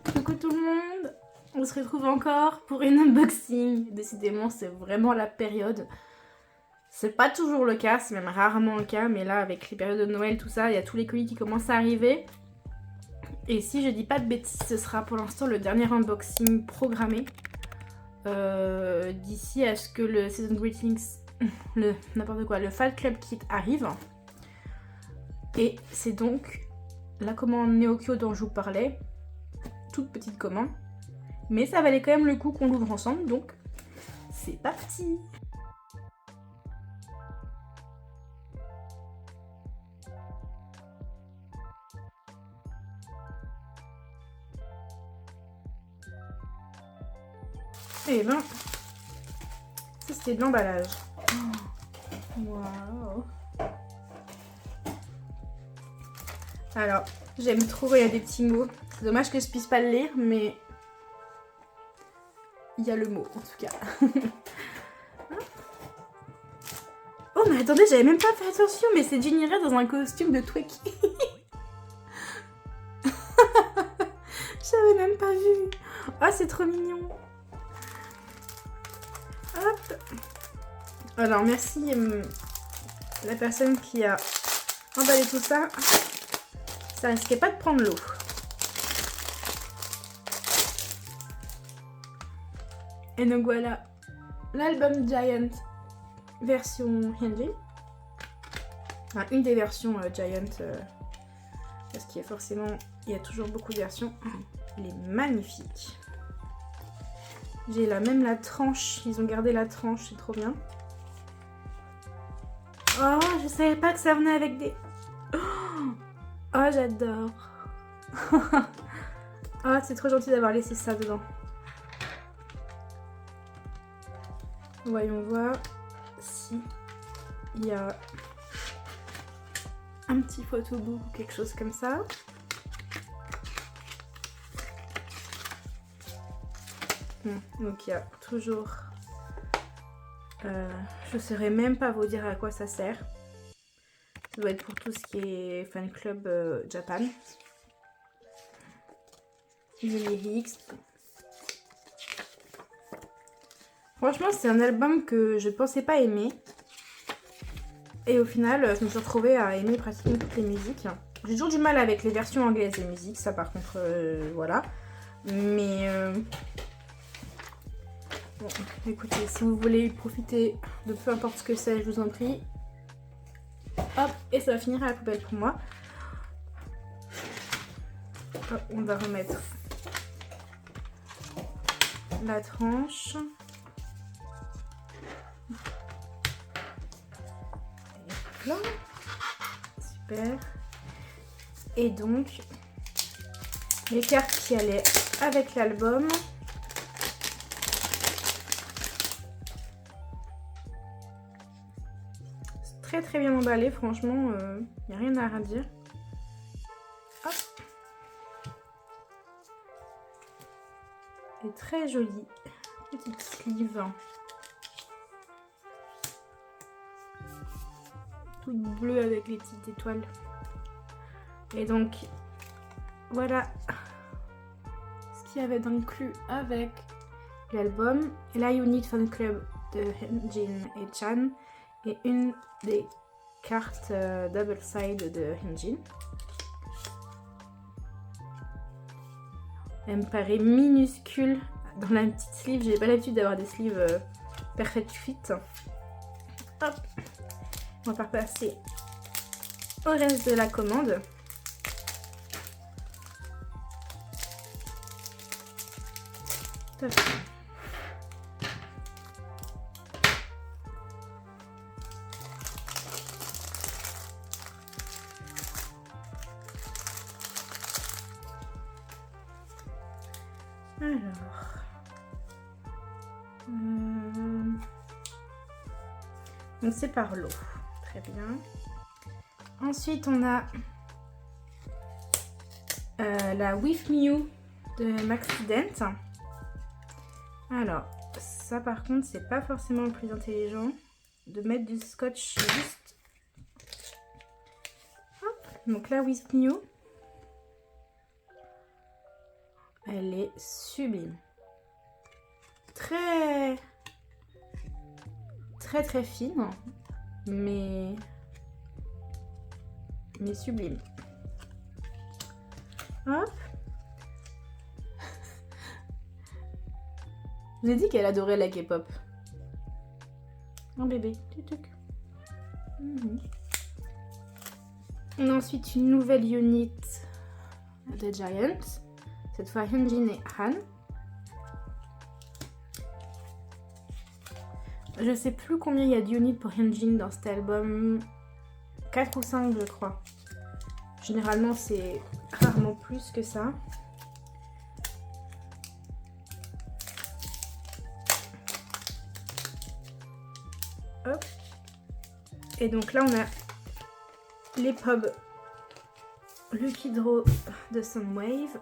Coucou tout le monde, on se retrouve encore pour une unboxing. Décidément, c'est vraiment la période. C'est pas toujours le cas, c'est même rarement le cas, mais là, avec les périodes de Noël, tout ça, il y a tous les colis qui commencent à arriver. Et si je dis pas de bêtises, ce sera pour l'instant le dernier unboxing programmé. D'ici à ce que le Season Greetings, le Fall Club Kit arrive. Et c'est donc la commande Neokyo dont je vous parlais. Toute petite commande. Mais ça valait quand même le coup qu'on l'ouvre ensemble, donc c'est parti! Et ben, ça c'était de l'emballage. Waouh! Alors, j'aime trop, il y a des petits mots. C'est dommage que je puisse pas le lire, mais il y a le mot en tout cas. Oh mais attendez, j'avais même pas fait attention, mais c'est Ginny Ray dans un costume de Twiki. J'avais même pas vu. Oh, c'est trop mignon. Hop. Alors merci la personne qui a emballé tout ça. Ça risquait pas de prendre l'eau. Et donc voilà, l'album Giant version Hyunjin. Enfin, une des versions Giant, parce qu'il y a forcément, il y a toujours beaucoup de versions. Elle est magnifique. J'ai là même la tranche, ils ont gardé la tranche, c'est trop bien. Oh, je savais pas que ça venait avec des... Oh, j'adore. Oh, c'est trop gentil d'avoir laissé ça dedans. Voyons voir si il y a un petit photobook ou quelque chose comme ça. Donc il y a toujours... je saurais même pas vous dire à quoi ça sert. Ça doit être pour tout ce qui est fan club Japan. Les lyrics. Franchement, c'est un album que je pensais pas aimer. Et au final, je me suis retrouvée à aimer pratiquement toutes les musiques. J'ai toujours du mal avec les versions anglaises des musiques, ça par contre, voilà. Mais... Bon, écoutez, si vous voulez profiter de peu importe ce que c'est, je vous en prie. Hop, et ça va finir à la poubelle pour moi. Hop, on va remettre la tranche. Là. Super. Et donc, les cartes qui allaient avec l'album. C'est très très bien emballé, franchement, il n'y a rien à redire. Hop. Et très jolie petite sleeve. Toute bleue avec les petites étoiles. Et donc, voilà ce qu'il y avait inclus avec l'album. La Unit Fan Club de Hyunjin et Chan. Et une des cartes double side de Hyunjin. Elle me paraît minuscule dans la petite sleeve. J'ai pas l'habitude d'avoir des sleeves perfect fit. Hop. On va passer au reste de la commande. Top. Alors, donc c'est par l'eau, très bien. Ensuite on a la With Me You de Maxident. Alors ça par contre c'est pas forcément le plus intelligent de mettre du scotch juste. Hop, donc la With Me You. Elle est sublime. Très fine, mais sublime. Hop. Je vous ai dit qu'elle adorait la K-pop. Un bébé. Tuc. On a ensuite une nouvelle unit de Giant. Cette fois Hyunjin et Han. Je sais plus combien il y a d'units pour Hyunjin dans cet album. 4 ou 5 je crois. Généralement c'est rarement plus que ça. Hop. Et donc là on a les pubs Lucky Draw de Sunwave.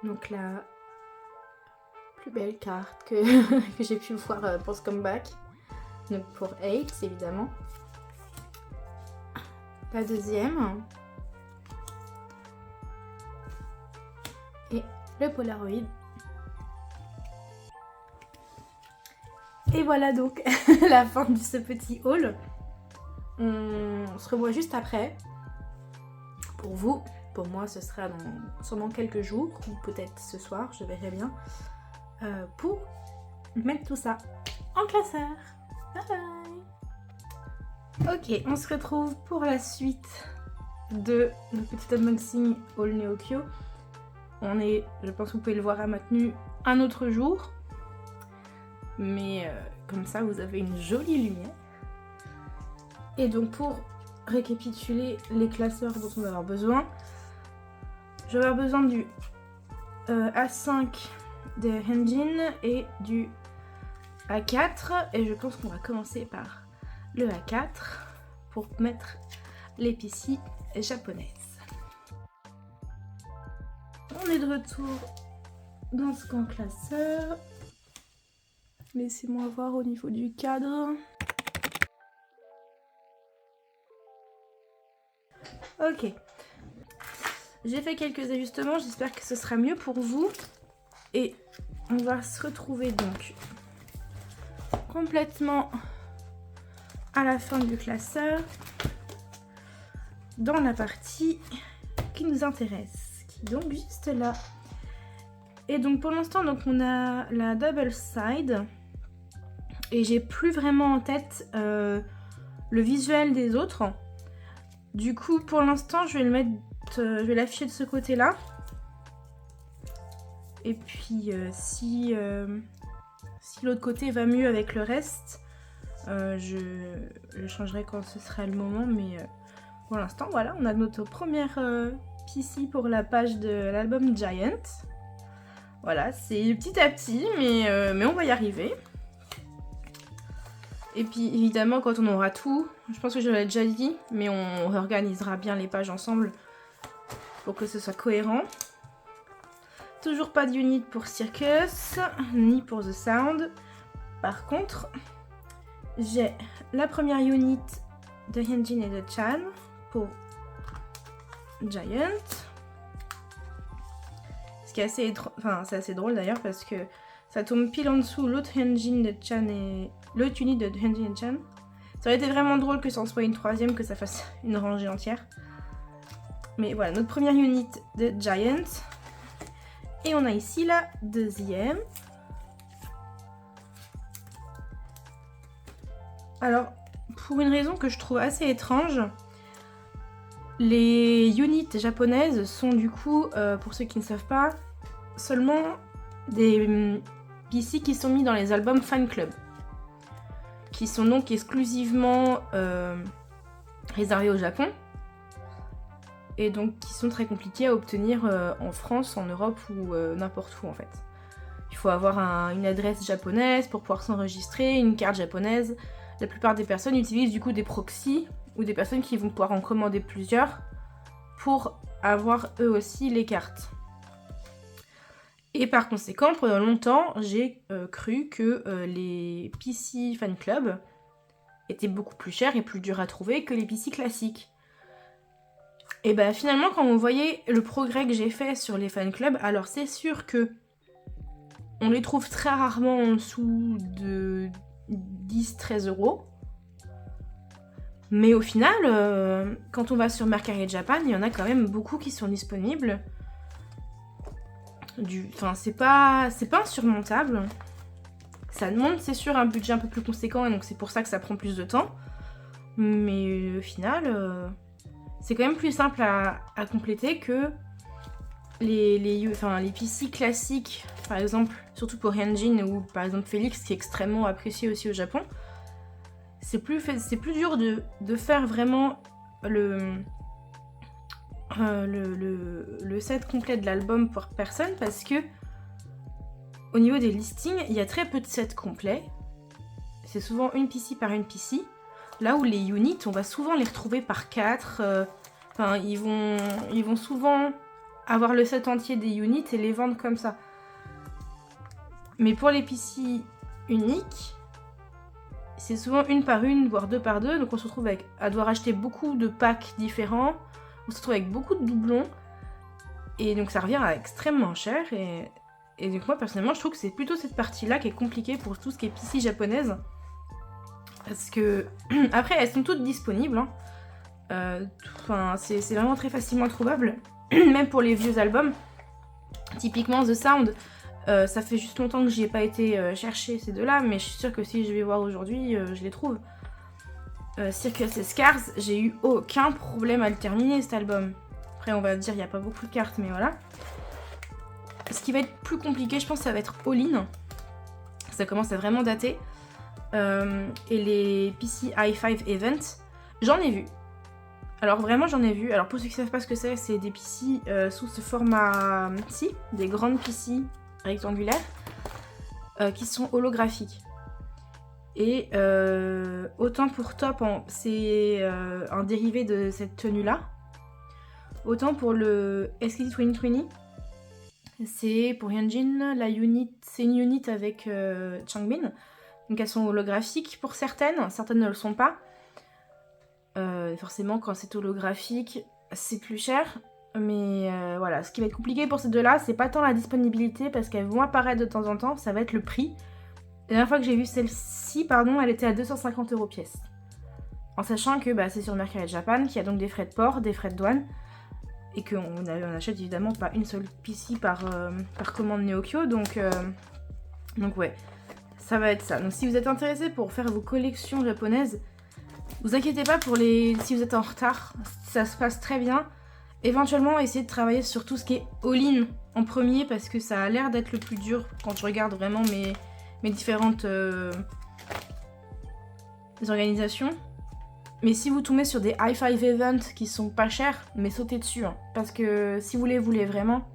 Donc la plus belle carte que j'ai pu voir pour ce comeback. Donc pour 8 évidemment. La deuxième. Et le Polaroid. Et voilà donc la fin de ce petit haul. On se revoit juste après. Pour vous, pour moi ce sera dans sûrement quelques jours ou peut-être ce soir, je verrai bien. Pour mettre tout ça en classeur. Bye bye. Ok, on se retrouve pour la suite de le petit unboxing All Neokyo. On est, je pense que vous pouvez le voir à ma tenue, un autre jour. Mais comme ça vous avez une jolie lumière. Et donc pour récapituler les classeurs dont on va avoir besoin, je vais avoir besoin du A5 de Hyunjin et du A4. Et je pense qu'on va commencer par le A4 pour mettre les PC japonaises. On est de retour dans ce camp classeur. Laissez-moi voir au niveau du cadre. Ok. J'ai fait quelques ajustements, j'espère que ce sera mieux pour vous. Et on va se retrouver donc complètement à la fin du classeur dans la partie qui nous intéresse, qui est donc juste là. Et donc pour l'instant donc on a la double side et j'ai plus vraiment en tête le visuel des autres. Du coup pour l'instant je vais le mettre, je vais l'afficher de ce côté là. Et puis si l'autre côté va mieux avec le reste, je changerai quand ce sera le moment. Mais pour l'instant voilà, on a notre première PC pour la page de l'album Giant. Voilà, c'est petit à petit, mais on va y arriver. Et puis évidemment quand on aura tout, je pense que je l'ai déjà dit, mais on réorganisera bien les pages ensemble pour que ce soit cohérent. Toujours pas d'unit pour Circus, ni pour The Sound. Par contre, j'ai la première unit de Hyunjin et de Chan pour Giant. Ce qui est assez, c'est assez drôle d'ailleurs parce que ça tombe pile en dessous l'autre Hyunjin de Chan et l'autre unit de Hyunjin et Chan. Ça aurait été vraiment drôle que ça en soit une troisième, que ça fasse une rangée entière. Mais voilà, notre première unit de Giant. Et on a ici la deuxième. Alors, pour une raison que je trouve assez étrange, les units japonaises sont du coup, pour ceux qui ne savent pas, seulement des PC qui sont mis dans les albums Fan Club, qui sont donc exclusivement réservés au Japon, et donc qui sont très compliqués à obtenir en France, en Europe ou n'importe où en fait. Il faut avoir une adresse japonaise pour pouvoir s'enregistrer, une carte japonaise. La plupart des personnes utilisent du coup des proxys ou des personnes qui vont pouvoir en commander plusieurs pour avoir eux aussi les cartes. Et par conséquent, pendant longtemps, j'ai cru que les PC Fan Club étaient beaucoup plus chers et plus durs à trouver que les PC classiques. Et bah finalement, quand vous voyez le progrès que j'ai fait sur les fan clubs, alors c'est sûr que on les trouve très rarement en dessous de 10-13 euros. Mais au final, quand on va sur Mercari Japan, il y en a quand même beaucoup qui sont disponibles. Enfin, c'est pas insurmontable. Ça demande, c'est sûr, un budget un peu plus conséquent, et donc c'est pour ça que ça prend plus de temps. Mais au final, c'est quand même plus simple à compléter que les PC classiques, par exemple, surtout pour Hyunjin ou par exemple Félix, qui est extrêmement apprécié aussi au Japon. C'est plus dur de faire vraiment le set complet de l'album par personne, parce que au niveau des listings, il y a très peu de sets complets. C'est souvent une PC par une PC. Là où les units, on va souvent les retrouver par 4. Enfin, ils vont souvent avoir le set entier des units et les vendre comme ça. Mais pour les PC uniques, c'est souvent une par une, voire deux par deux. Donc on se retrouve à devoir acheter beaucoup de packs différents. On se retrouve avec beaucoup de doublons. Et donc ça revient à extrêmement cher. Et donc moi personnellement, je trouve que c'est plutôt cette partie-là qui est compliquée pour tout ce qui est PC japonaise. Parce que, après, elles sont toutes disponibles. Hein. C'est vraiment très facilement trouvable. Même pour les vieux albums. Typiquement The Sound, ça fait juste longtemps que j'y ai pas été chercher ces deux-là, mais je suis sûre que si je vais voir aujourd'hui, je les trouve. Circus et Scars, j'ai eu aucun problème à le terminer cet album. Après, on va dire, il n'y a pas beaucoup de cartes, mais voilà. Ce qui va être plus compliqué, je pense, ça va être All In. Ça commence à vraiment dater. Et les PC i5 Event, j'en ai vu. Alors vraiment j'en ai vu. Alors pour ceux qui ne savent pas ce que c'est des PC sous ce format-ci, des grandes PC rectangulaires qui sont holographiques. Et autant pour Top, c'est un dérivé de cette tenue-là. Autant pour le SKT 2020, c'est pour Hyunjin, c'est une unit avec Changbin. Donc elles sont holographiques pour certaines ne le sont pas. Forcément, quand c'est holographique, c'est plus cher. Mais voilà, ce qui va être compliqué pour ces deux-là, c'est pas tant la disponibilité, parce qu'elles vont apparaître de temps en temps, ça va être le prix. La dernière fois que j'ai vu celle-ci, elle était à 250 € pièce. En sachant que c'est sur Mercari Japan, qui a donc des frais de port, des frais de douane, et qu'on achète évidemment pas une seule PC par commande Neokyo, donc ouais. Ça va être ça. Donc si vous êtes intéressé pour faire vos collections japonaises, vous inquiétez pas si vous êtes en retard, ça se passe très bien. Éventuellement, essayez de travailler sur tout ce qui est all-in en premier, parce que ça a l'air d'être le plus dur quand je regarde vraiment mes différentes organisations. Mais si vous tombez sur des i5 events qui sont pas chers, mais sautez dessus. Hein, parce que si vous les voulez vraiment,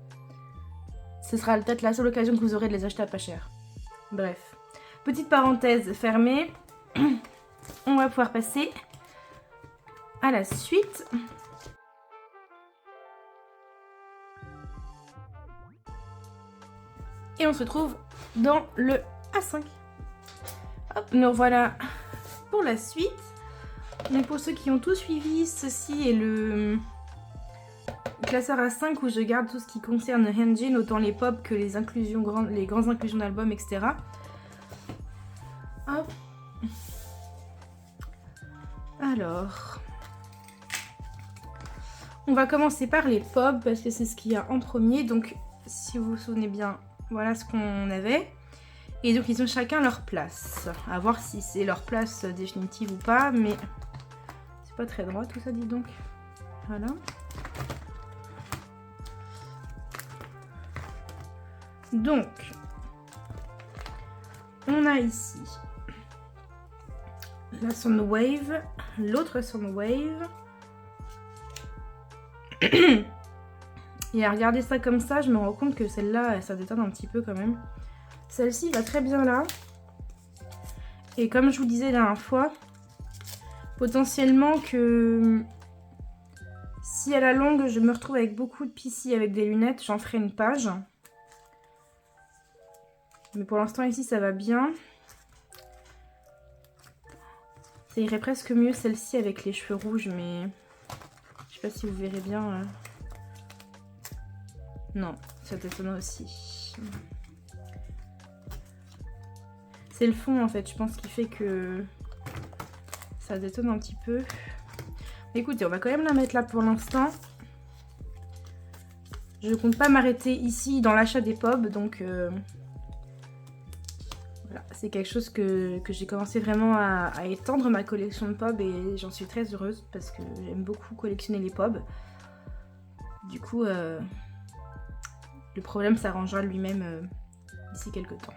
ce sera peut-être la seule occasion que vous aurez de les acheter à pas cher. Bref. Petite parenthèse fermée, on va pouvoir passer à la suite. Et on se retrouve dans le A5. Hop, nous voilà pour la suite. Donc pour ceux qui ont tout suivi, ceci est le classeur A5 où je garde tout ce qui concerne Hyunjin, autant les pop que les grandes inclusions d'albums, etc. Hop. Alors, on va commencer par les pop parce que c'est ce qu'il y a en premier. Donc, si vous vous souvenez bien, voilà ce qu'on avait. Et donc, ils ont chacun leur place. À voir si c'est leur place définitive ou pas, mais c'est pas très droit tout ça, dis donc. Voilà. Donc, on a ici la Soundwave, l'autre Soundwave. Et à regarder ça comme ça, je me rends compte que celle-là, ça détonne un petit peu quand même. Celle-ci va très bien là. Et comme je vous disais la dernière fois, potentiellement que si à la longue je me retrouve avec beaucoup de PC avec des lunettes, j'en ferai une page. Mais pour l'instant ici ça va bien. Ça irait presque mieux celle-ci avec les cheveux rouges, mais Je sais pas si vous verrez bien. Non, ça détonne aussi. C'est le fond en fait, je pense, qui fait que ça détonne un petit peu. Écoutez, on va quand même la mettre là pour l'instant. Je compte pas m'arrêter ici dans l'achat des POB, donc voilà, c'est quelque chose que j'ai commencé vraiment à étendre ma collection de POB et j'en suis très heureuse parce que j'aime beaucoup collectionner les POB. Du coup, le problème s'arrangera lui-même d'ici quelques temps.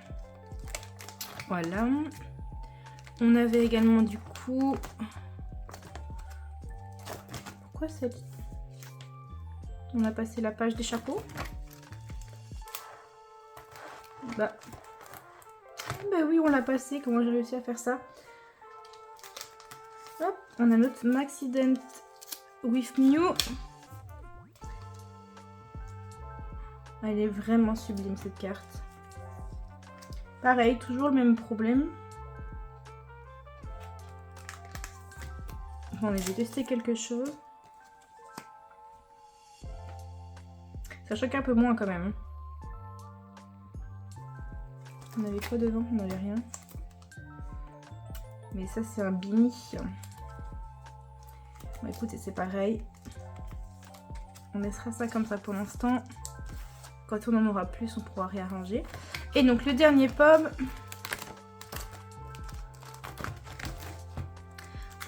Voilà. On avait également du coup... Pourquoi cette... On a passé la page des chapeaux. Bah oui, on l'a passé. Comment j'ai réussi à faire ça? Hop, on a notre Maxident with Mew. Elle est vraiment sublime cette carte. Pareil, toujours le même problème. Attendez, je vais tester quelque chose. Ça choque un peu moins quand même. On avait quoi devant? On n'avait rien. Mais ça c'est un Bini. Bon, écoutez, c'est pareil. On laissera ça comme ça pour l'instant. Quand on en aura plus, on pourra réarranger. Et donc le dernier POB.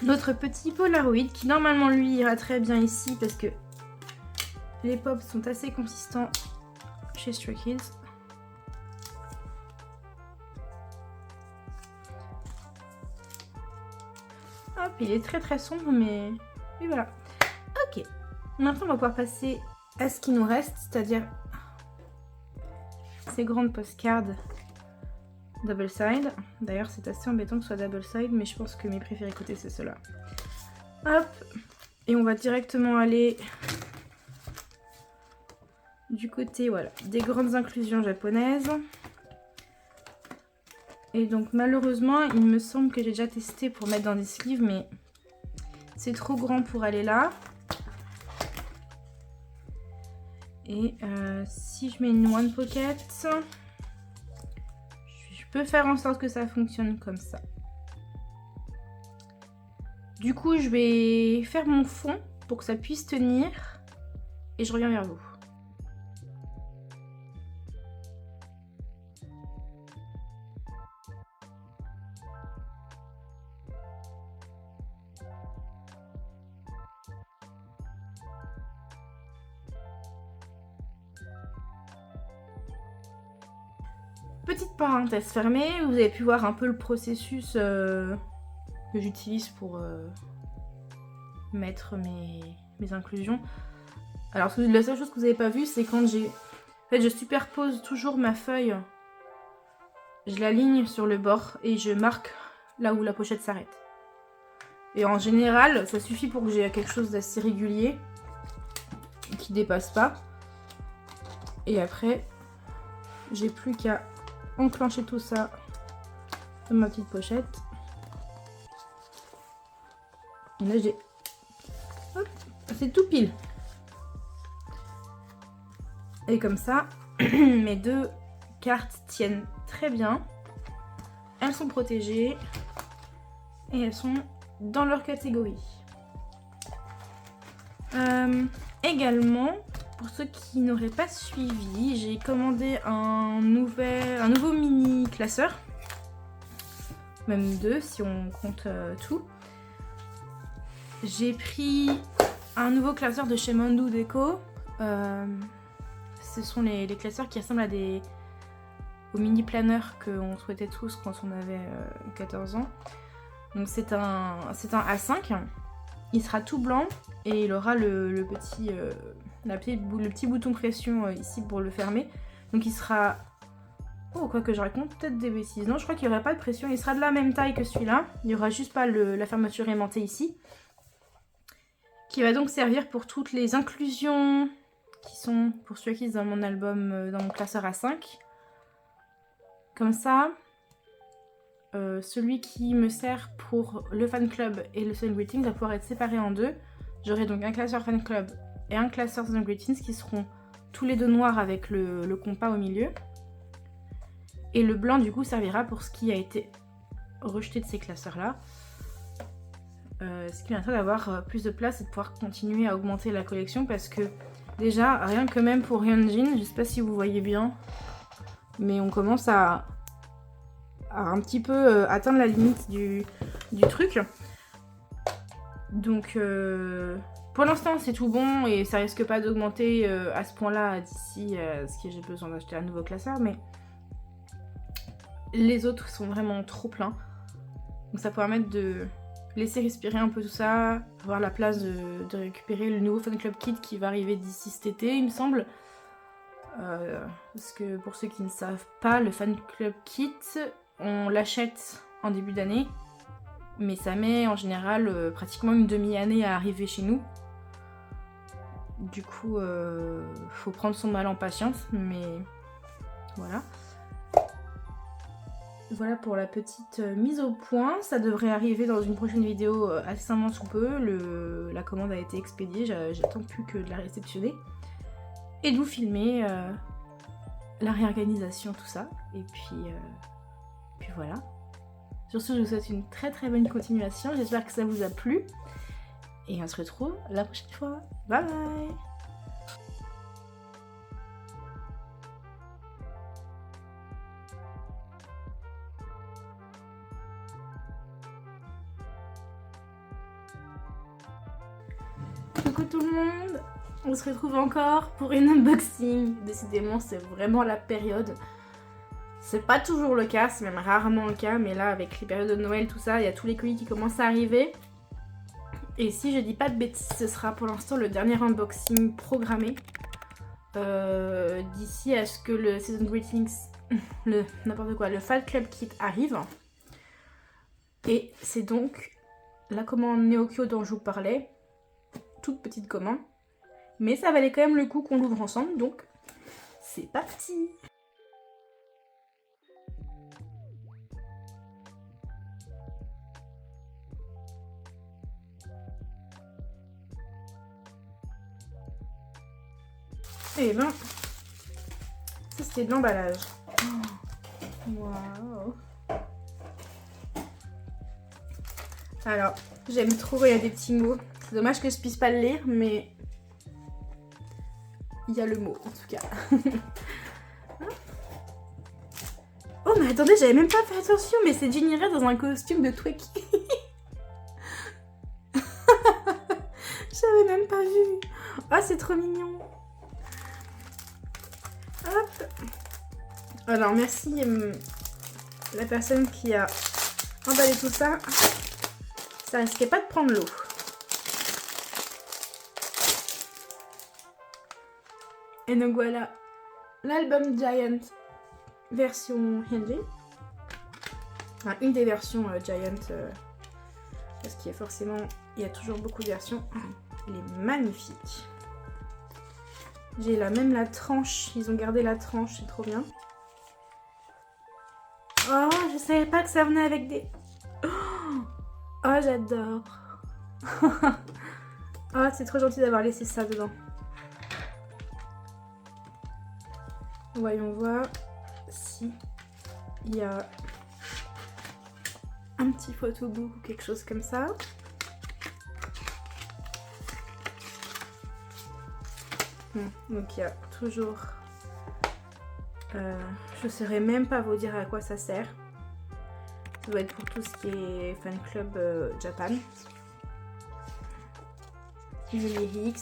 Notre petit Polaroid qui normalement lui ira très bien ici parce que les POB sont assez consistants chez Stray Kids. Hop, il est très sombre mais voilà. Ok, maintenant on va pouvoir passer à ce qui nous reste, c'est-à-dire ces grandes postcards double side. D'ailleurs c'est assez embêtant que ce soit double side mais je pense que mes préférés côté c'est ceux-là. Hop, et on va directement aller du côté voilà, des grandes inclusions japonaises. Et donc malheureusement il me semble que j'ai déjà testé pour mettre dans des sleeves mais c'est trop grand pour aller là. Et si je mets une one pocket, je peux faire en sorte que ça fonctionne comme ça. Du coup je vais faire mon fond pour que ça puisse tenir et je reviens vers vous. Petite parenthèse fermée, vous avez pu voir un peu le processus que j'utilise pour mettre mes inclusions. Alors la seule chose que vous n'avez pas vu, c'est quand j'ai... En fait, je superpose toujours ma feuille, je l'aligne sur le bord et je marque là où la pochette s'arrête. Et en général, ça suffit pour que j'ai quelque chose d'assez régulier, qui dépasse pas. Et après, j'ai plus qu'à enclencher tout ça dans ma petite pochette. Et là j'ai... Hop, c'est tout pile. Et comme ça, mes deux cartes tiennent très bien. Elles sont protégées. Et elles sont dans leur catégorie. Également, pour ceux qui n'auraient pas suivi, j'ai commandé un nouveau mini classeur. Même deux si on compte tout. J'ai pris un nouveau classeur de chez Mandu Deco. Ce sont les classeurs qui ressemblent aux mini planeurs qu'on souhaitait tous quand on avait 14 ans. Donc c'est un A5. Il sera tout blanc et il aura le petit bouton pression ici pour le fermer. Donc il sera... Oh, quoi que je raconte, peut-être des bêtises. Non, je crois qu'il n'y aura pas de pression. Il sera de la même taille que celui-là. Il n'y aura juste pas la fermeture aimantée ici. Qui va donc servir pour toutes les inclusions qui sont pour Stray Kids dans mon album, dans mon classeur A5. Comme ça, celui qui me sert pour le fan club et le celebrating va pouvoir être séparé en deux. J'aurai donc un classeur fan club et un classeur The Greetings qui seront tous les deux noirs avec le compas au milieu. Et le blanc du coup servira pour ce qui a été rejeté de ces classeurs là. Ce qui permettra d'avoir plus de place et de pouvoir continuer à augmenter la collection parce que déjà, rien que même pour Hyunjin, je sais pas si vous voyez bien, mais on commence à un petit peu atteindre la limite du truc. Donc pour l'instant c'est tout bon et ça risque pas d'augmenter à ce point là d'ici ce que j'ai besoin d'acheter un nouveau classeur, mais les autres sont vraiment trop pleins. Donc ça pourra permettre de laisser respirer un peu tout ça, avoir la place de récupérer le nouveau fan club kit qui va arriver d'ici cet été il me semble. Parce que pour ceux qui ne savent pas, le fan club kit on l'achète en début d'année, mais ça met en général pratiquement une demi-année à arriver chez nous. Du coup, faut prendre son mal en patience, mais voilà. Voilà pour la petite mise au point. Ça devrait arriver dans une prochaine vidéo incessamment sous peu. La commande a été expédiée, j'attends plus que de la réceptionner. Et de vous filmer la réorganisation, tout ça. Et puis voilà. Sur ce, je vous souhaite une très très bonne continuation. J'espère que ça vous a plu. Et on se retrouve la prochaine fois. Bye bye! Coucou tout le monde, on se retrouve encore pour une unboxing. Décidément c'est vraiment la période. C'est pas toujours le cas, c'est même rarement le cas, mais là avec les périodes de Noël tout ça, il y a tous les colis qui commencent à arriver. Et si je dis pas de bêtises, ce sera pour l'instant le dernier unboxing programmé. D'ici à ce que le Season Greetings, le Fan Club Kit arrive. Et c'est donc la commande Neokyo dont je vous parlais. Toute petite commande, mais ça valait quand même le coup qu'on l'ouvre ensemble, donc c'est parti. Et ben, ça c'était de l'emballage. Waouh. Alors, j'aime trop, il y a des petits mots. C'est dommage que je puisse pas le lire, mais il y a le mot en tout cas. Oh mais attendez, j'avais même pas fait attention, mais c'est Ginny Ray dans un costume de Twiki. J'avais même pas vu. Oh c'est trop mignon. Hop. Alors merci la personne qui a emballé tout ça. Ça risquait pas de prendre l'eau. Et donc voilà, l'album Giant version Hyunjin. Enfin, une des versions Giant, parce qu'il y a forcément, il y a toujours beaucoup de versions. Il est magnifique. J'ai là même la tranche, ils ont gardé la tranche, c'est trop bien. Oh, je savais pas que ça venait avec des... Oh, j'adore. Oh, c'est trop gentil d'avoir laissé ça dedans. Voyons voir si il y a un petit photobook ou quelque chose comme ça. Donc il y a toujours... je ne saurais même pas vous dire à quoi ça sert. Ça doit être pour tout ce qui est fan club Japan. Les lyrics.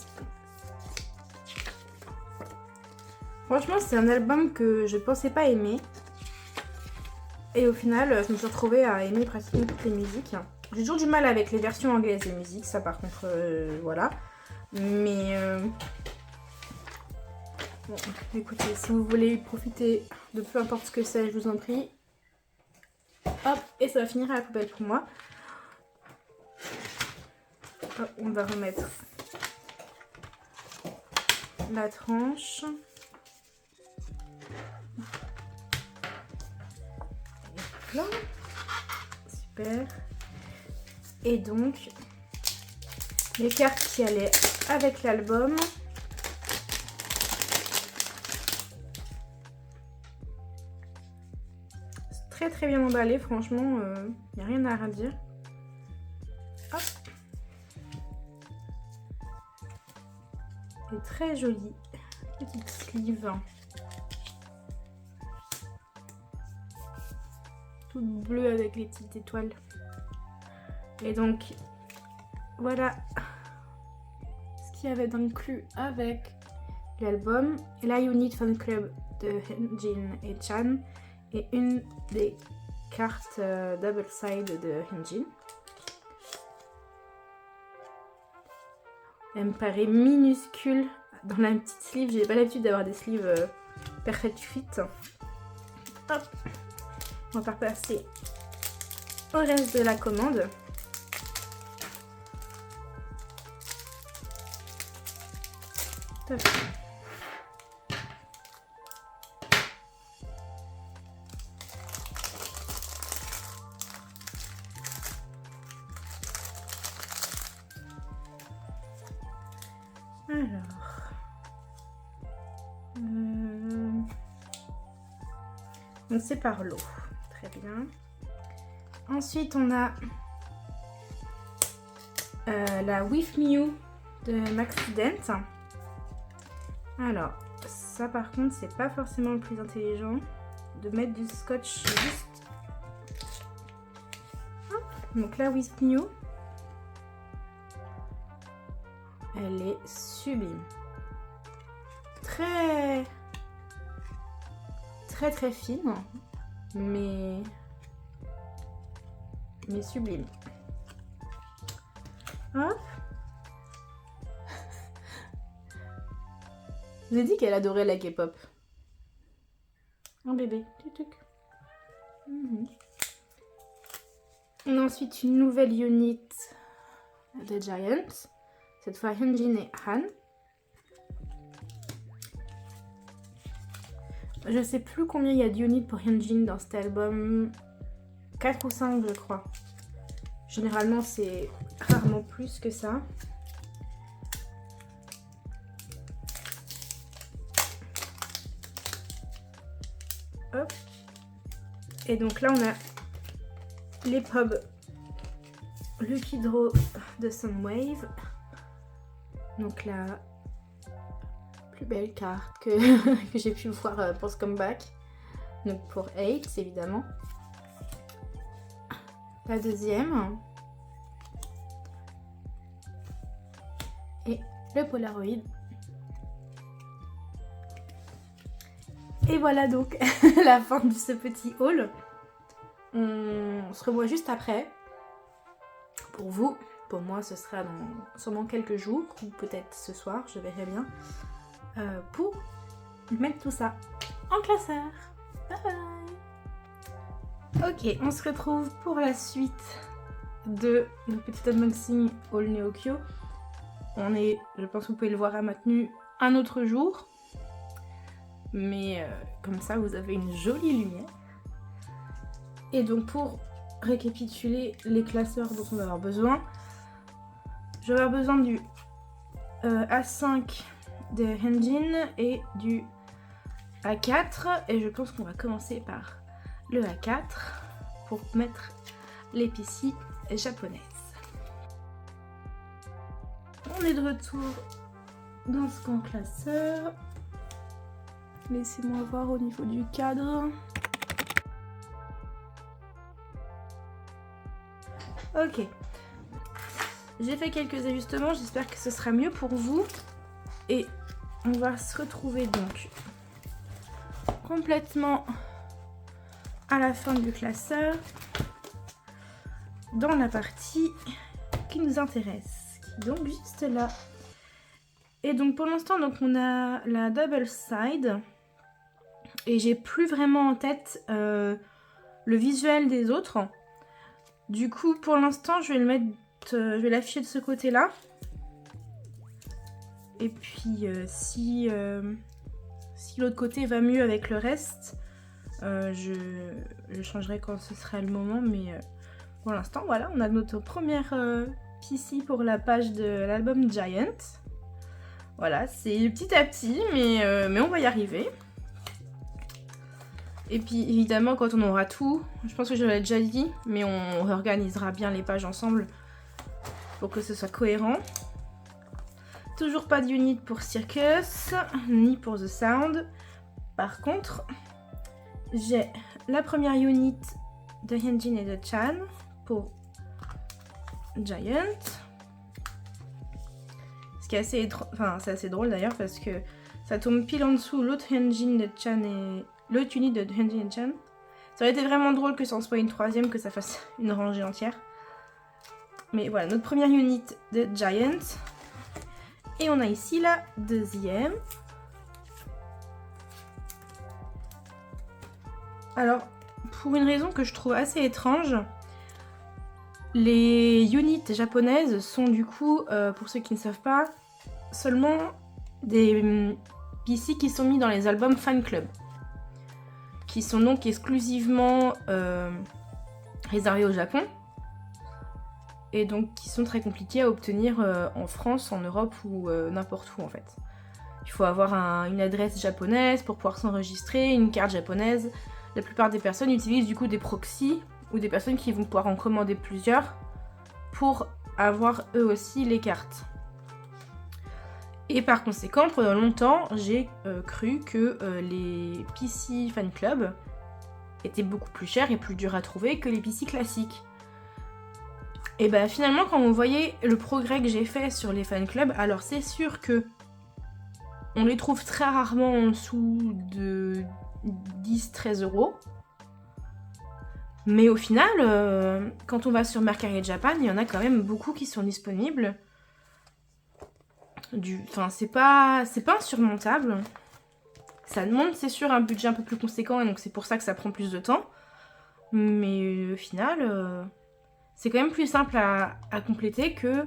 Franchement, c'est un album que je pensais pas aimer. Et au final, je me suis retrouvée à aimer pratiquement toutes les musiques. J'ai toujours du mal avec les versions anglaises des musiques, ça par contre, voilà. Mais... Bon, écoutez, si vous voulez profiter de peu importe ce que c'est, je vous en prie. Hop, et ça va finir à la poubelle pour moi. Hop, on va remettre la tranche. Là. Super. Et donc, les cartes qui allaient avec l'album. C'est très très bien emballé, franchement, il n'y a rien à redire. Hop. Et très jolie petite sleeve. Toute bleue avec les petites étoiles. Et donc, voilà ce qu'il y avait d'inclus avec l'album. La Unit Fan Club de Hyunjin et Chan. Et une des cartes double side de Hyunjin. Elle me paraît minuscule dans la petite sleeve. J'ai pas l'habitude d'avoir des sleeves perfect fit. Hop. On va passer au reste de la commande. Top. Alors, donc c'est par lot, très bien. Ensuite on a la With Me You de Maxident. Alors ça par contre c'est pas forcément le plus intelligent de mettre du scotch juste. Donc la With Me You, elle est sublime. Très fine, mais sublime. Hop. Je vous ai dit qu'elle adorait la K-pop. Un bébé. On a ensuite une nouvelle unit de Giant. Cette fois Hyunjin et Han. Je sais plus combien il y a d'units pour Hyunjin dans cet album. 4 ou 5 je crois. Généralement c'est rarement plus que ça. Hop. Et donc là on a les pubs Lucky Draw de Sunwave. Donc la plus belle carte que j'ai pu voir pour ce comeback. Donc pour 8 évidemment. La deuxième. Et le Polaroid. Et voilà donc la fin de ce petit haul. On se revoit juste après. Pour vous. Pour moi, ce sera dans sûrement quelques jours, ou peut-être ce soir, je verrai bien, pour mettre tout ça en classeur. Bye bye. Ok, on se retrouve pour la suite de le petit unboxing All Neokyo. On est, je pense que vous pouvez le voir à ma tenue, un autre jour. Mais comme ça, vous avez une jolie lumière. Et donc pour récapituler les classeurs dont on va avoir besoin, je vais avoir besoin du A5 de Hyunjin et du A4. Et je pense qu'on va commencer par le A4 pour mettre l'épicie japonaise. On est de retour dans ce camp classeur. Laissez-moi voir au niveau du cadre. Ok. J'ai fait quelques ajustements, j'espère que ce sera mieux pour vous. Et on va se retrouver donc complètement à la fin du classeur, dans la partie qui nous intéresse, qui est donc juste là. Et donc pour l'instant, donc on a la double side, et j'ai plus vraiment en tête le visuel des autres. Du coup, pour l'instant, je vais le mettre. Je vais l'afficher de ce côté-là. Et puis, si l'autre côté va mieux avec le reste, je changerai quand ce sera le moment. Mais pour l'instant, voilà, on a notre première PC pour la page de l'album Giant. Voilà, c'est petit à petit, mais on va y arriver. Et puis évidemment, quand on aura tout, je pense que je l'ai déjà dit, mais on réorganisera bien les pages ensemble pour que ce soit cohérent. Toujours pas d'unit pour Circus, ni pour The Sound. Par contre, j'ai la première unit de Hyunjin et de Chan pour Giant. Ce qui est c'est assez drôle d'ailleurs parce que ça tombe pile en dessous l'autre Hyunjin de Chan et l'autre unit de Hyunjin et Chan. Ça aurait été vraiment drôle que ça en soit une troisième, que ça fasse une rangée entière. Mais voilà, notre première unit de Giant. Et on a ici la deuxième. Alors, pour une raison que je trouve assez étrange, les units japonaises sont du coup, pour ceux qui ne savent pas, seulement des PC qui sont mis dans les albums fan club, qui sont donc exclusivement réservés au Japon, et donc qui sont très compliqués à obtenir en France, en Europe ou n'importe où en fait. Il faut avoir une adresse japonaise pour pouvoir s'enregistrer, une carte japonaise. La plupart des personnes utilisent du coup des proxys ou des personnes qui vont pouvoir en commander plusieurs pour avoir eux aussi les cartes. Et par conséquent, pendant longtemps, j'ai cru que les PC Fan Club étaient beaucoup plus chers et plus durs à trouver que les PC classiques. Et bah finalement, quand vous voyez le progrès que j'ai fait sur les Fan Club, alors c'est sûr que on les trouve très rarement en dessous de 10-13 €. Mais au final, quand on va sur Mercari Japan, il y en a quand même beaucoup qui sont disponibles. Enfin, c'est pas insurmontable. Ça demande, c'est sûr, un budget un peu plus conséquent, et donc c'est pour ça que ça prend plus de temps. Mais au final, c'est quand même plus simple à compléter que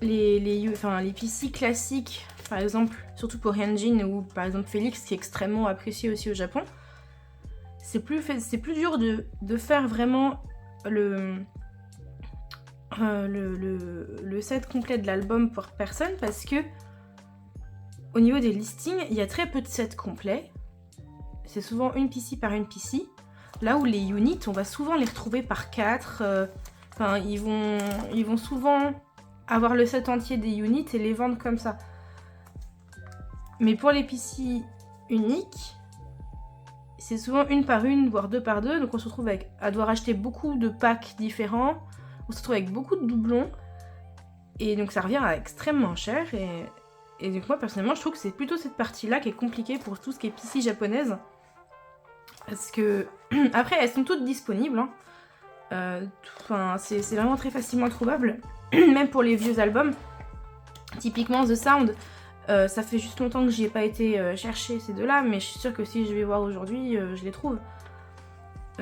les PC classiques, par exemple, surtout pour Hyunjin ou par exemple Félix, qui est extrêmement apprécié aussi au Japon. C'est plus dur de faire vraiment le set complet de l'album pour personne, parce que au niveau des listings, il y a très peu de sets complets. C'est souvent une PC par une PC. Là où les units, on va souvent les retrouver par 4. Ils vont souvent avoir le set entier des units et les vendre comme ça. Mais pour les PC uniques, c'est souvent une par une, voire deux par deux. Donc on se retrouve à devoir acheter beaucoup de packs différents. On se retrouve avec beaucoup de doublons. Et donc ça revient à extrêmement cher. Et donc moi personnellement, je trouve que c'est plutôt cette partie-là qui est compliquée pour tout ce qui est PC japonaise. Parce que, après, elles sont toutes disponibles. C'est vraiment très facilement trouvable. Même pour les vieux albums. Typiquement The Sound. Ça fait juste longtemps que j'y ai pas été chercher ces deux-là, mais je suis sûre que si je vais voir aujourd'hui, je les trouve.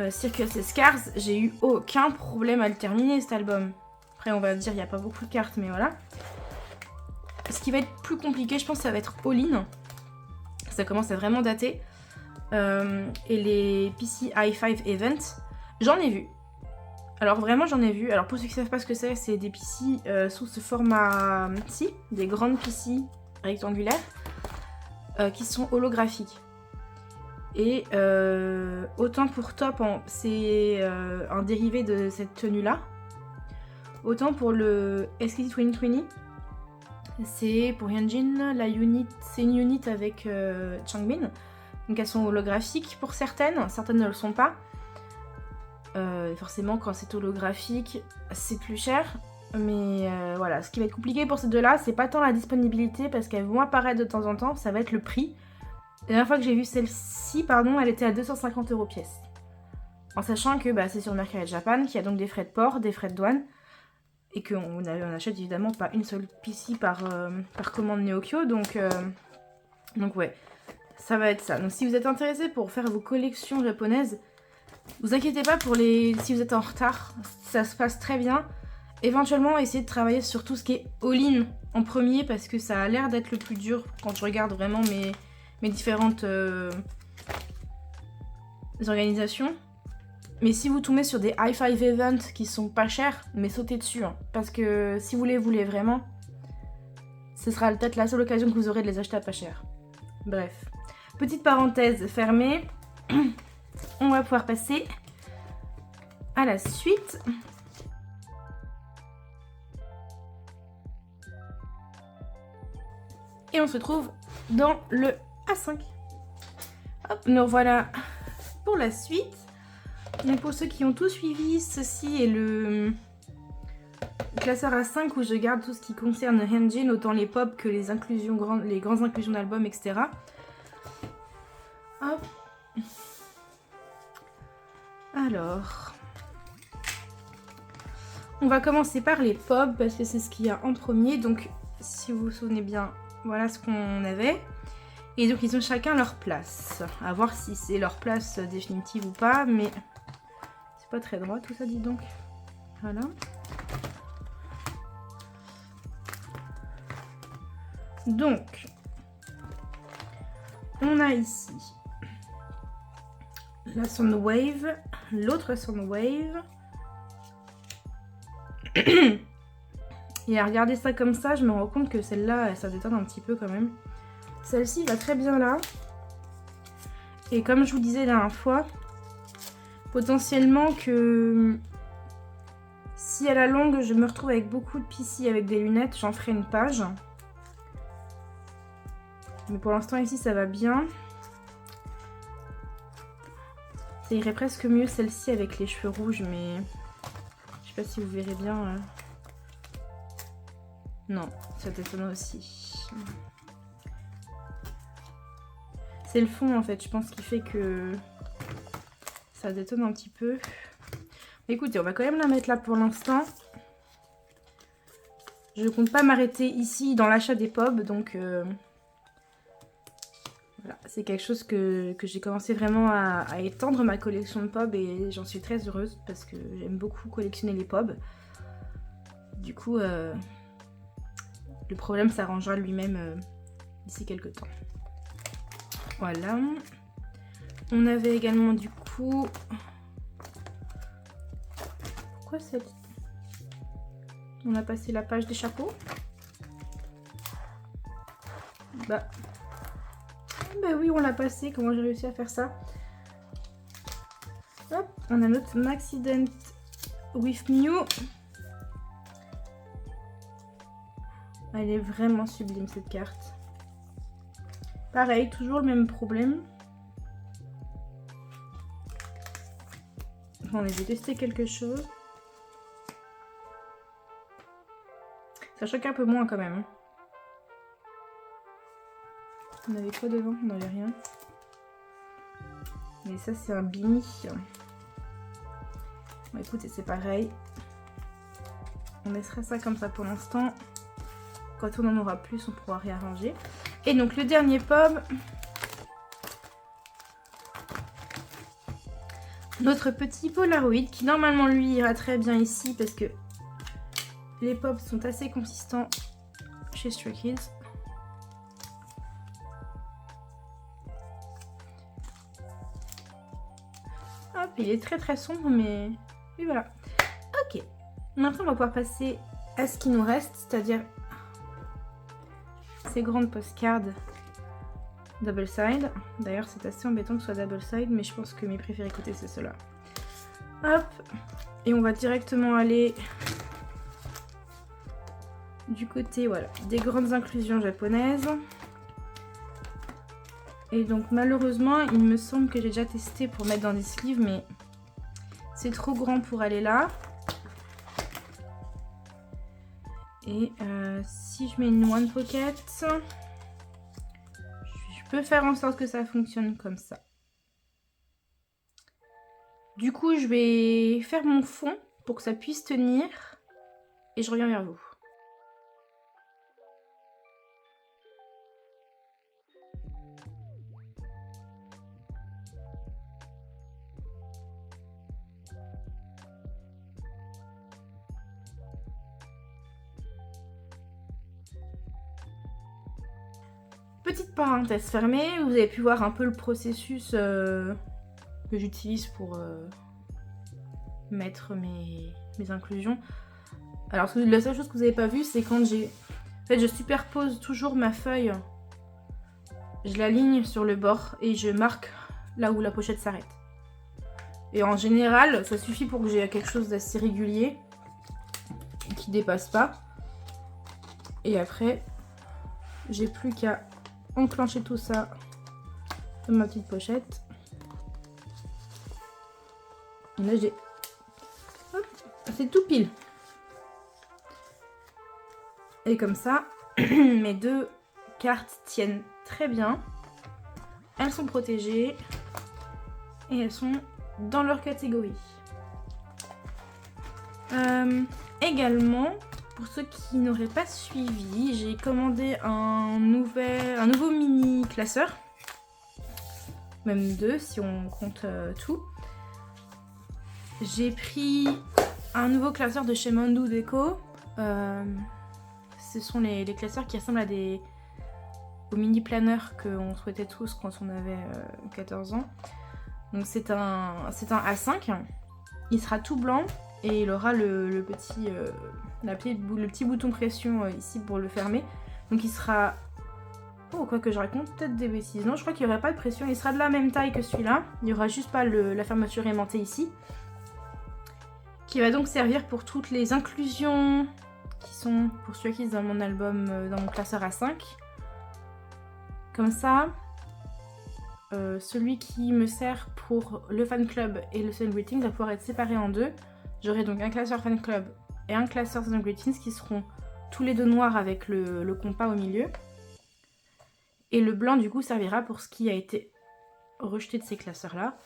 Circus et Scars, j'ai eu aucun problème à le terminer cet album. Après, on va dire, il n'y a pas beaucoup de cartes, mais voilà. Ce qui va être plus compliqué, je pense, ça va être All-In. Ça commence à vraiment dater. Et les PC i5 Event, j'en ai vu. Alors vraiment, j'en ai vu. Alors pour ceux qui ne savent pas ce que c'est des PC sous ce format-ci, des grandes PC rectangulaires qui sont holographiques. Et autant pour Top, c'est un dérivé de cette tenue-là. Autant pour le SKT 2020, c'est pour Hyunjin, c'est une unit avec Changbin. Donc elles sont holographiques pour certaines ne le sont pas. Forcément, quand c'est holographique, c'est plus cher. Mais voilà, ce qui va être compliqué pour ces deux-là, c'est pas tant la disponibilité, parce qu'elles vont apparaître de temps en temps, ça va être le prix. La dernière fois que j'ai vu celle-ci, elle était à 250 € pièce. En sachant que c'est sur Mercari Japan, qu'il y a donc des frais de port, des frais de douane, et qu'on achète évidemment pas une seule PC par commande Neokyo, donc ouais, ça va être ça. Donc si vous êtes intéressé pour faire vos collections japonaises, vous inquiétez pas si vous êtes en retard, ça se passe très bien. Éventuellement, essayez de travailler sur tout ce qui est all-in en premier, parce que ça a l'air d'être le plus dur quand je regarde vraiment mes différentes organisations. Mais si vous tombez sur des high five events qui sont pas chers, mais sautez dessus. Hein, parce que si vous les voulez vraiment, ce sera peut-être la seule occasion que vous aurez de les acheter à pas cher. Bref. Petite parenthèse fermée. On va pouvoir passer à la suite. Et on se retrouve dans le A5. Hop, nous revoilà pour la suite. Donc pour ceux qui ont tout suivi, ceci est le classeur A5 où je garde tout ce qui concerne Hyunjin, autant les pop que les inclusions les grandes inclusions d'albums, etc. Hop. Alors, on va commencer par les pop parce que c'est ce qu'il y a en premier. Donc si vous vous souvenez bien, voilà ce qu'on avait. Et donc ils ont chacun leur place. À voir si c'est leur place définitive ou pas, mais c'est pas très droit tout ça, dis donc. Voilà. Donc, on a ici la Soundwave, l'autre Soundwave. Et à regarder ça comme ça, je me rends compte que celle-là, ça détonne un petit peu quand même. Celle-ci va très bien là. Et comme je vous disais la dernière fois, potentiellement que si à la longue je me retrouve avec beaucoup de PC avec des lunettes, j'en ferai une page. Mais pour l'instant ici ça va bien. Ça irait presque mieux celle-ci avec les cheveux rouges, mais je sais pas si vous verrez bien. Non, ça détonne aussi. C'est le fond en fait, je pense, qui fait que ça détonne un petit peu. Écoutez, on va quand même la mettre là pour l'instant. Je compte pas m'arrêter ici dans l'achat des pop, donc voilà, c'est quelque chose que j'ai commencé vraiment à étendre ma collection de pop et j'en suis très heureuse parce que j'aime beaucoup collectionner les pop. Du coup, le problème s'arrangera lui-même d'ici quelques temps. Voilà. On avait également du coup... Pourquoi cette... On a passé la page des chapeaux. Bah oui, on l'a passé. Comment j'ai réussi à faire ça? Hop, on a notre Maxident with Mew. Elle est vraiment sublime cette carte. Pareil, toujours le même problème. Attendez, je vais tester quelque chose. Ça choque un peu moins quand même. On avait quoi devant? On n'avait rien. Mais ça c'est un bini. Bon écoutez, c'est pareil. On laissera ça comme ça pour l'instant. Quand on en aura plus, on pourra réarranger. Et donc le dernier pop. Notre petit Polaroid qui normalement lui ira très bien ici parce que les pops sont assez consistants chez Stray Kids. Hop, il est très très sombre mais voilà. Ok, maintenant on va pouvoir passer à ce qui nous reste, c'est-à-dire ces grandes postcards double side. D'ailleurs c'est assez embêtant que ce soit double side, mais je pense que mes préférés côté c'est ceux-là. Hop, et on va directement aller du côté voilà, des grandes inclusions japonaises. Et donc malheureusement il me semble que j'ai déjà testé pour mettre dans des sleeves, mais c'est trop grand pour aller là. Et si je mets une one pocket, je peux faire en sorte que ça fonctionne comme ça. Du coup, je vais faire mon fond pour que ça puisse tenir et je reviens vers vous. Petite parenthèse fermée, vous avez pu voir un peu le processus que j'utilise pour mettre mes inclusions. Alors la seule chose que vous n'avez pas vue, c'est quand j'ai... En fait, je superpose toujours ma feuille. Je l'aligne sur le bord et je marque là où la pochette s'arrête. Et en général, ça suffit pour que j'ai quelque chose d'assez régulier qui dépasse pas. Et après, j'ai plus qu'à enclencher tout ça dans ma petite pochette. Et là, j'ai... Hop, c'est tout pile. Et comme ça, mes 2 cartes tiennent très bien. Elles sont protégées. Et elles sont dans leur catégorie. Également, pour ceux qui n'auraient pas suivi, j'ai commandé un nouveau mini classeur. Même 2 si on compte tout. J'ai pris un nouveau classeur de chez Mandu Deco. Ce sont les classeurs qui ressemblent aux mini planeurs qu'on souhaitait tous quand on avait 14 ans. Donc c'est un A5. Il sera tout blanc et il aura le petit bouton pression ici pour le fermer. Donc il sera... Oh, quoi que je raconte, peut-être des bêtises. Non, je crois qu'il n'y aurait pas de pression. Il sera de la même taille que celui-là. Il n'y aura juste pas la fermeture aimantée ici. Qui va donc servir pour toutes les inclusions qui sont pour ceux qui sont dans mon album, dans mon classeur A5. Comme ça, celui qui me sert pour le fan club et le Sun Greetings va pouvoir être séparé en 2. J'aurai donc un classeur fan club et un classeur Sun Greetings qui seront tous les 2 noirs avec le compas au milieu. Et le blanc du coup servira pour ce qui a été rejeté de ces classeurs-là.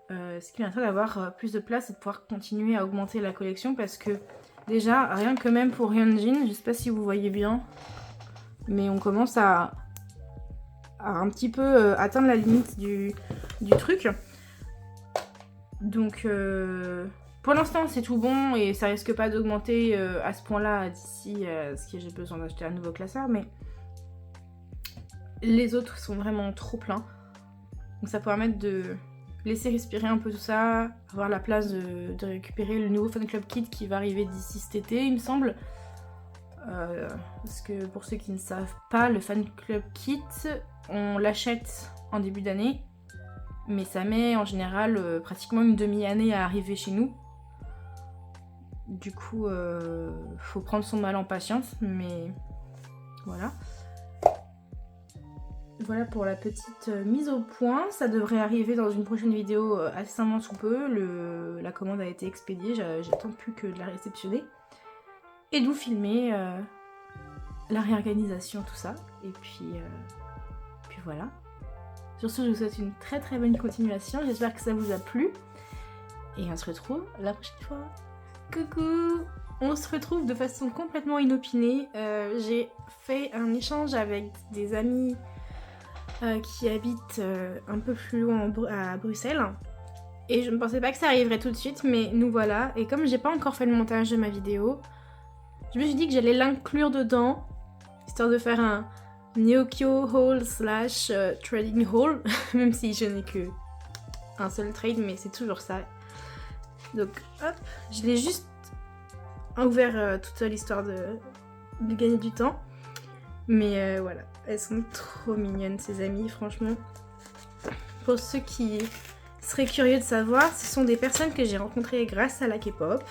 Ce qui permettra d'avoir plus de place et de pouvoir continuer à augmenter la collection parce que déjà, rien que même pour Hyunjin, je sais pas si vous voyez bien, mais on commence à un petit peu atteindre la limite du truc. Donc pour l'instant c'est tout bon et ça risque pas d'augmenter à ce point-là d'ici ce que j'ai besoin d'acheter un nouveau classeur, mais les autres sont vraiment trop pleins. Donc ça peut permettre de laisser respirer un peu tout ça, avoir la place de récupérer le nouveau Fan Club Kit qui va arriver d'ici cet été, il me semble. Parce que pour ceux qui ne savent pas, le Fan Club Kit, on l'achète en début d'année, mais ça met en général pratiquement une demi-année à arriver chez nous. Du coup, faut prendre son mal en patience, mais voilà. Voilà pour la petite mise au point. Ça devrait arriver dans une prochaine vidéo incessamment sous peu. La commande a été expédiée, j'attends plus que de la réceptionner. Et de vous filmer la réorganisation, tout ça. Et puis voilà. Sur ce, je vous souhaite une très très bonne continuation. J'espère que ça vous a plu. Et on se retrouve la prochaine fois. Coucou! On se retrouve de façon complètement inopinée. J'ai fait un échange avec des amis qui habitent un peu plus loin à Bruxelles. Et je ne pensais pas que ça arriverait tout de suite, mais nous voilà. Et comme j'ai pas encore fait le montage de ma vidéo, je me suis dit que j'allais l'inclure dedans, histoire de faire un Neokyo haul / trading haul, même si je n'ai que un seul trade, mais c'est toujours ça. Donc hop, je l'ai juste ouvert toute seule histoire de gagner du temps. Mais voilà, elles sont trop mignonnes ces amies, franchement. Pour ceux qui seraient curieux de savoir, ce sont des personnes que j'ai rencontrées grâce à la K-pop.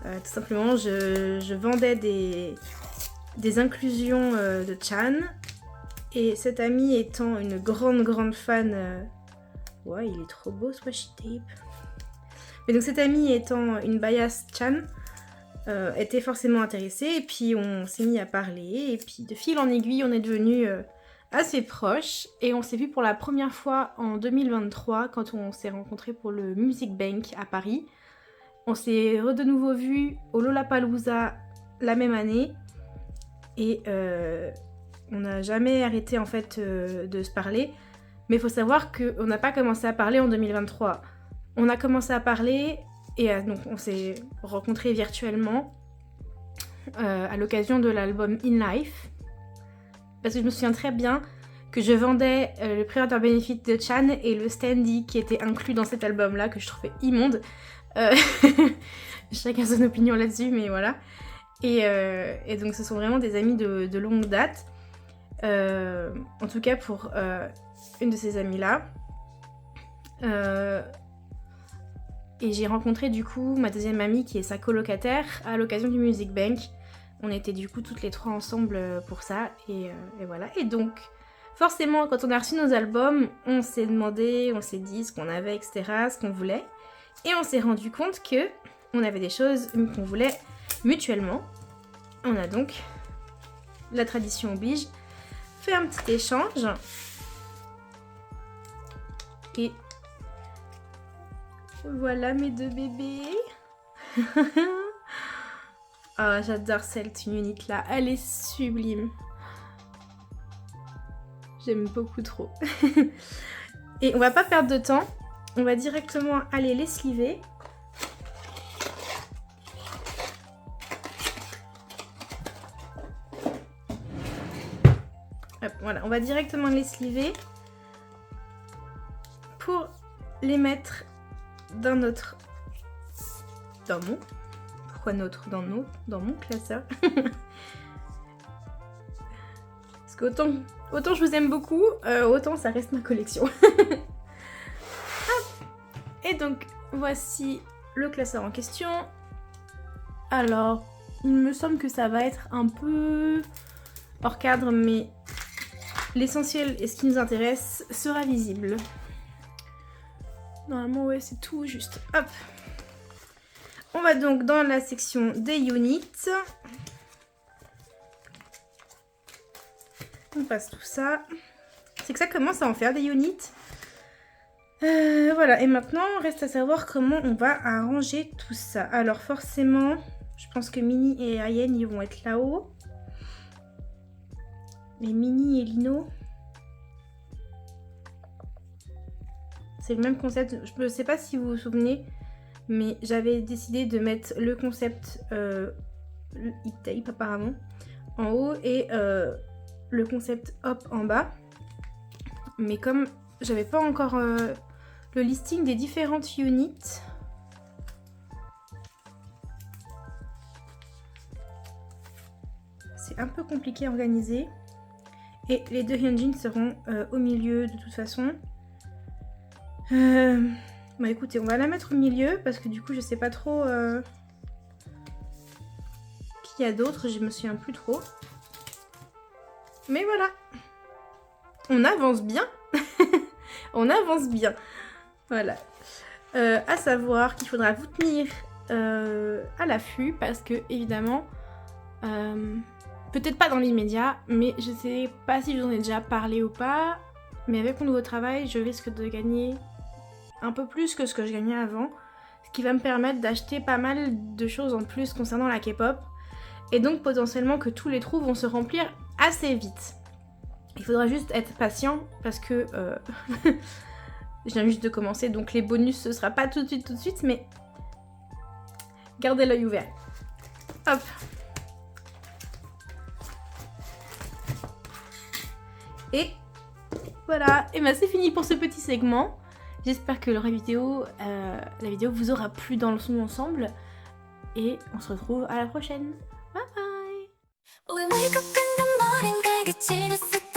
Tout simplement, je vendais des inclusions de Chan. Et cette amie étant une grande fan... Ouais, il est trop beau ce washi tape. Mais donc cette amie étant une bias Chan, était forcément intéressée. Et puis on s'est mis à parler. Et puis de fil en aiguille, on est devenus assez proches. Et on s'est vu pour la première fois en 2023 quand on s'est rencontrés pour le Music Bank à Paris. On s'est de nouveau vus au Lollapalooza la même année. Et on n'a jamais arrêté en fait de se parler. Mais il faut savoir qu'on n'a pas commencé à parler en 2023. On a commencé à parler et donc on s'est rencontrés virtuellement à l'occasion de l'album In Life. Parce que je me souviens très bien que je vendais le pre-order benefit de Chan et le standee qui était inclus dans cet album là que je trouvais immonde. Chacun son opinion là-dessus, mais voilà. Et donc ce sont vraiment des amis de longue date. En tout cas pour une de ces amies là. Et j'ai rencontré du coup ma deuxième amie qui est sa colocataire à l'occasion du Music Bank. On était du coup toutes les trois ensemble pour ça et voilà. Et donc forcément quand on a reçu nos albums, on s'est demandé, on s'est dit ce qu'on avait, etc., ce qu'on voulait. Et on s'est rendu compte que on avait des choses qu'on voulait mutuellement. On a donc, la tradition oblige, fait un petit échange. Et voilà mes deux bébés. Ah, oh, j'adore cette unit là, elle est sublime. J'aime beaucoup trop. Et on va pas perdre de temps, on va directement aller les sliver. Hop, voilà, on va directement les sliver pour les mettre dans notre... Dans mon... Pourquoi notre? Dans mon classeur. Parce qu'autant je vous aime beaucoup, autant ça reste ma collection. Et donc, voici le classeur en question. Alors, il me semble que ça va être un peu hors cadre, mais l'essentiel et ce qui nous intéresse sera visible. Normalement, ouais, c'est tout juste. Hop. On va donc dans la section des units. On passe tout ça. C'est que ça commence à en faire des units. Voilà, et maintenant, reste à savoir comment on va arranger tout ça. Alors forcément, je pense que Minnie et Ayen, ils vont être là-haut. Mais Minnie et Lino... C'est le même concept. Je ne sais pas si vous vous souvenez, mais j'avais décidé de mettre le concept Hip Tape apparemment en haut et le concept Hop en bas. Mais comme j'avais pas encore le listing des différentes units, c'est un peu compliqué à organiser. Et les deux Hyunjin seront au milieu de toute façon. Bah écoutez, on va la mettre au milieu parce que du coup je sais pas trop qui y a d'autres, je me souviens plus trop. Mais voilà, on avance bien. On avance bien. Voilà. À savoir qu'il faudra vous tenir à l'affût parce que évidemment, peut-être pas dans l'immédiat, mais je sais pas si je vous en ai déjà parlé ou pas, mais avec mon nouveau travail, je risque de gagner un peu plus que ce que je gagnais avant, ce qui va me permettre d'acheter pas mal de choses en plus concernant la K-pop, et donc potentiellement que tous les trous vont se remplir assez vite. Il faudra juste être patient parce que je viens juste de commencer, donc les bonus ce sera pas tout de suite, mais gardez l'œil ouvert. Hop. Et voilà, et ben c'est fini pour ce petit segment. J'espère que la vidéo vous aura plu dans son ensemble. Et on se retrouve à la prochaine. Bye bye.